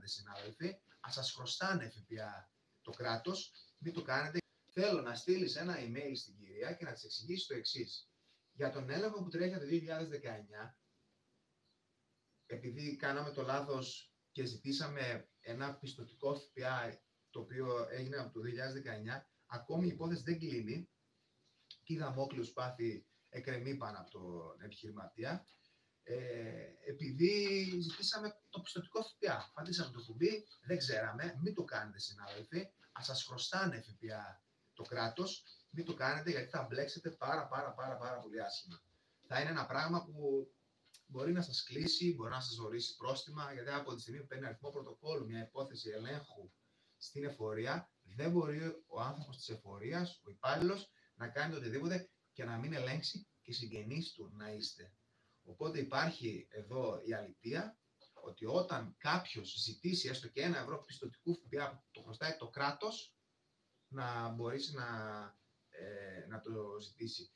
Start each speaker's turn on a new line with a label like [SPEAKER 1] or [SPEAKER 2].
[SPEAKER 1] συνάδελφοι. Ας σας χρωστάνε ΦΠΑ το κράτος, μην το κάνετε. Θέλω να στείλεις ένα email στην κυρία και να της εξηγήσεις το εξής. Για τον έλεγχο που τρέχει το 2019, επειδή κάναμε το λάθος και ζητήσαμε ένα πιστωτικό ΦΠΑ το οποίο έγινε από το 2019, ακόμη η υπόθεση δεν κλείνει και η Δαμόκλειος πάθη εκκρεμεί πάνω από τον επιχειρηματία. Επειδή ζητήσαμε το πιστωτικό ΦΠΑ, πατήσαμε το κουμπί, δεν ξέραμε, μην το κάνετε συνάδελφοι, ας σας χρωστάνε ΦΠΑ το κράτος, μην το κάνετε γιατί θα μπλέξετε πάρα πολύ άσχημα. Θα είναι ένα πράγμα που μπορεί να σας κλείσει, μπορεί να σας ορίσει πρόστιμα, γιατί από τη στιγμή που παίρνει αριθμό πρωτοκόλλου μια υπόθεση ελέγχου στην εφορία, δεν μπορεί ο άνθρωπος της εφορίας, ο υπάλληλος, να κάνει το οτιδήποτε και να μην ελέγξει και συγγενείς του να είστε. Οπότε υπάρχει εδώ η αλήθεια ότι όταν κάποιος ζητήσει έστω και 1 ευρώ πιστωτικού ΦΠΑ που το χρωστάει το κράτος, να μπορέσει να το ζητήσει.